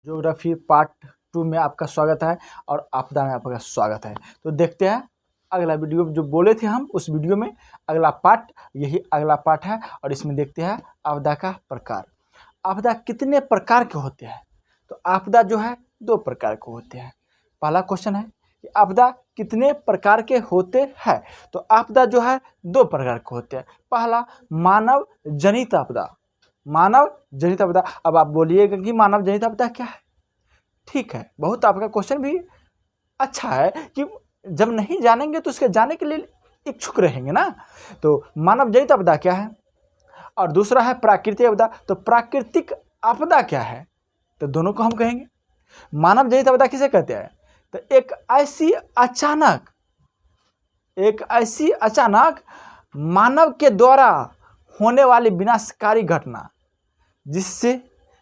Geography part 2 में आपका स्वागत है और आपदा में आपका स्वागत है। तो देखते हैं अगला वीडियो जो बोले थे हम, उस वीडियो में अगला पार्ट, यही अगला पार्ट है और इसमें देखते हैं आपदा का प्रकार। आपदा कितने प्रकार के होते हैं? तो आपदा जो है 2 प्रकार के होते हैं। पहला क्वेश्चन है कि आपदा कितने प्रकार के होते हैं? तो आपदा जो है 2 प्रकार के होते हैं। पहला मानव जनित आपदा। मानव जनित आपदा। अब आप बोलिएगा कि मानव जनित आपदा क्या है? ठीक है, बहुत आपका क्वेश्चन भी अच्छा है कि जब नहीं जानेंगे तो उसके जाने के लिए इच्छुक रहेंगे ना। तो मानव जनित आपदा क्या है? और दूसरा है प्राकृतिक आपदा। तो प्राकृतिक आपदा क्या है? तो दोनों को हम कहेंगे। मानव जनित आपदा किसे कहते हैं? तो एक ऐसी अचानक मानव के द्वारा होने वाली विनाशकारी घटना जिससे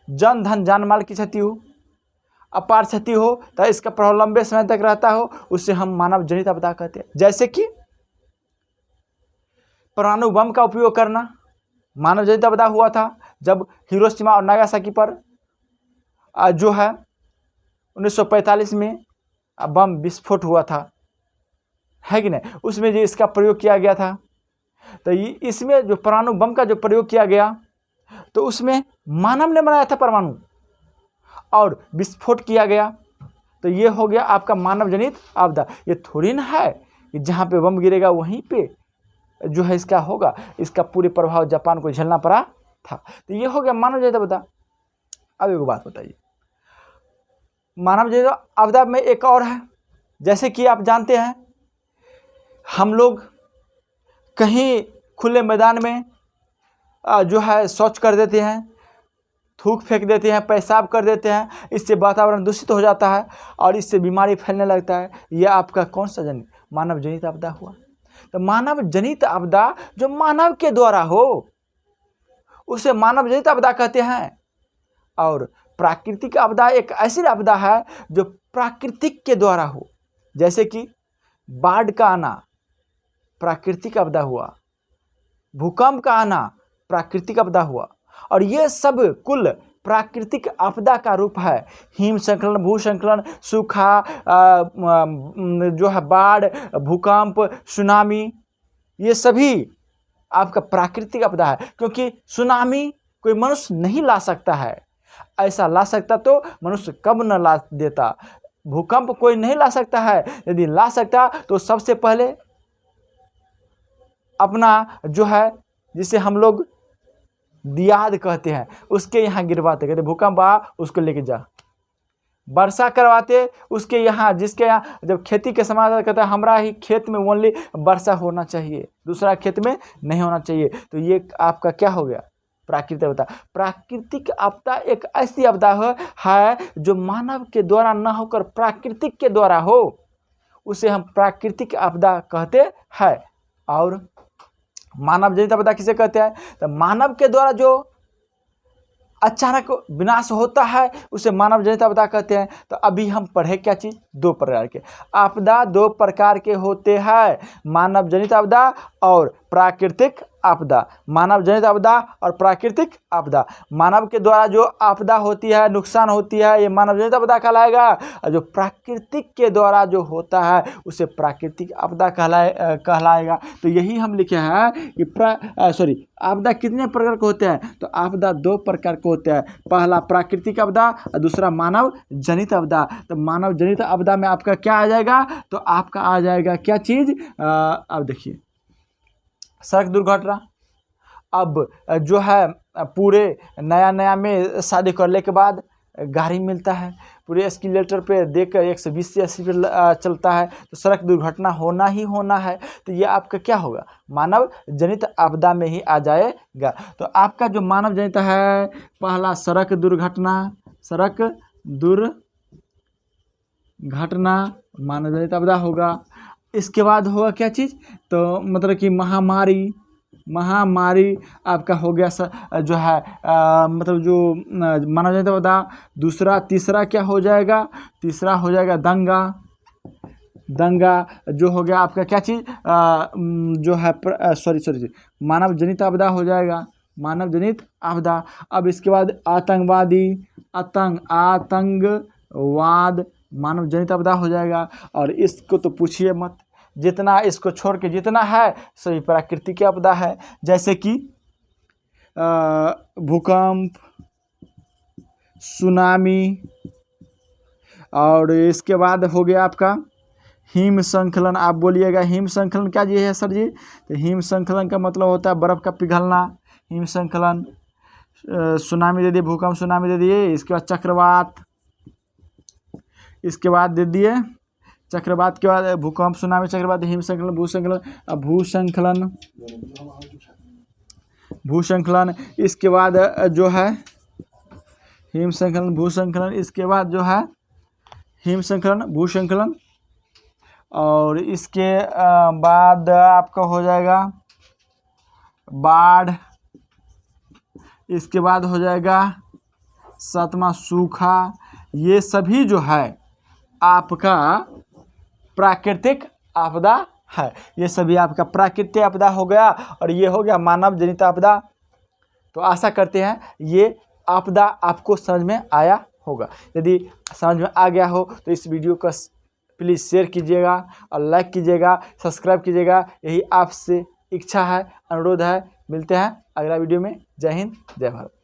जन धन जान माल की क्षति हो, अपार क्षति हो, तो इसका प्रभाव लंबे समय तक रहता हो, उसे हम मानव जनित आपदा कहते हैं। जैसे कि परमाणु बम का उपयोग करना मानव जनित आपदा हुआ था, जब हिरोशिमा और नागासाकी पर जो है 1945 में बम विस्फोट हुआ था, है कि नहीं? उसमें जो इसका प्रयोग किया गया था, तो इसमें जो परमाणु बम का जो प्रयोग किया गया, तो उसमें मानव ने बनाया था परमाणु और विस्फोट किया गया, तो ये हो गया आपका मानव जनित आपदा। ये थोड़ी ना है कि जहाँ पे बम गिरेगा वहीं पे जो है इसका होगा, इसका पूरे प्रभाव जापान को झेलना पड़ा था। तो ये हो गया मानव जनित आपदा। अब एक बात बताइए, मानव जनित आपदा में एक और है। जैसे कि आप जानते हैं, हम लोग कहीं खुले मैदान में जो है शौच कर देते हैं, थूक फेंक देते हैं, पेशाब कर देते हैं, इससे वातावरण दूषित हो जाता है और इससे बीमारी फैलने लगता है। यह आपका कौन सा मानव जनित आपदा हुआ। तो मानव जनित आपदा जो मानव के द्वारा हो उसे मानव जनित आपदा कहते हैं। और प्राकृतिक आपदा एक ऐसी आपदा है जो प्राकृतिक के द्वारा हो। जैसे कि बाढ़ का आना प्राकृतिक आपदा हुआ, भूकंप का आना प्राकृतिक आपदा हुआ, और ये सब कुल प्राकृतिक आपदा का रूप है। हिमस्खलन, भूस्खलन, सूखा, जो है बाढ़, भूकंप, सुनामी, ये सभी आपका प्राकृतिक आपदा है। क्योंकि सुनामी कोई मनुष्य नहीं ला सकता है, ऐसा ला सकता तो मनुष्य कब न ला देता। भूकंप कोई नहीं ला सकता है, यदि ला सकता तो सबसे पहले अपना जो है जिसे हम लोग दियाद कहते हैं उसके यहाँ गिरवाते, कहते भूकंप आ उसको लेके जा। वर्षा करवाते उसके यहाँ, जिसके यहाँ जब खेती के समाधान कहता है हमारा ही खेत में ओनली वर्षा होना चाहिए, दूसरा खेत में नहीं होना चाहिए। तो ये आपका क्या हो गया? प्राकृतिक आपदा। प्राकृतिक आपदा एक ऐसी आपदा है जो मानव के द्वारा न होकर प्राकृतिक के द्वारा हो, उसे हम प्राकृतिक आपदा कहते हैं। और मानव जनित आपदा किसे कहते हैं? तो मानव के द्वारा जो अचानक विनाश होता है उसे मानव जनित आपदा कहते हैं। तो अभी हम पढ़े क्या चीज़? 2 प्रकार के आपदा 2 प्रकार के होते हैं, मानव जनित आपदा और प्राकृतिक आपदा। मानव जनित आपदा और प्राकृतिक आपदा। मानव के द्वारा जो आपदा होती है, नुकसान होती है, ये मानव जनित आपदा कहलाएगा, और जो प्राकृतिक के द्वारा जो होता है उसे प्राकृतिक आपदा कहलाएगा। तो यही हम लिखे हैं कि आपदा कितने प्रकार के होते हैं? तो आपदा 2 प्रकार के होते हैं। पहला प्राकृतिक आपदा और दूसरा मानव जनित आपदा। तो मानव जनित आपदा में आपका क्या आ जाएगा? तो आपका आ जाएगा क्या चीज़? अब देखिए, सड़क दुर्घटना। अब जो है पूरे नया में शादी करने के बाद गाड़ी मिलता है, पूरे एस्केलेटर पे देखकर 120 से 80 पे चलता है, तो सड़क दुर्घटना होना ही होना है। तो ये आपका क्या होगा? मानव जनित आपदा में ही आ जाएगा। तो आपका जो मानव जनित है, पहला सड़क दुर्घटना। सड़क दुर्घटना मानव जनित आपदा होगा। इसके बाद होगा क्या चीज़? तो मतलब कि महामारी आपका हो गया जो है मतलब जो माना जाता है। तीसरा क्या हो जाएगा? तीसरा हो जाएगा दंगा जो हो गया आपका क्या चीज़? जो है मानव जनित आपदा हो जाएगा, मानव जनित आपदा। अब इसके बाद आतंकवाद मानव जनित आपदा हो जाएगा। और इसको तो पूछिए मत, जितना इसको छोड़ के जितना है सभी प्राकृतिक आपदा है, जैसे कि भूकंप, सुनामी, और इसके बाद हो गया आपका हिम संकलन। आप बोलिएगा हिम संकलन क्या जी है सर जी? तो हिम संकलन का मतलब होता है बर्फ़ का पिघलना, हिम संकलन। सुनामी दे दिए, भूकंप सुनामी दे दिए। इसके बाद चक्रवात, इसके बाद दे दिए चक्रवात के बाद भूकंप सुनामी चक्रवात हिम संकलन भूसंकलन। अब भूसंकलन इसके बाद जो है हिम संकलन भूसंकलन, इसके बाद जो है हिम संकलन भूसंकलन, और इसके बाद आपका हो जाएगा बाढ़, इसके बाद हो जाएगा सातवां सूखा। ये सभी जो है आपका प्राकृतिक आपदा है, ये सभी आपका प्राकृतिक आपदा हो गया, और ये हो गया मानव जनित आपदा। तो आशा करते हैं ये आपदा आपको समझ में आया होगा। यदि समझ में आ गया हो तो इस वीडियो को प्लीज़ शेयर कीजिएगा और लाइक कीजिएगा, सब्सक्राइब कीजिएगा। यही आपसे इच्छा है, अनुरोध है। मिलते हैं अगला वीडियो में। जय हिंद, जय भारत।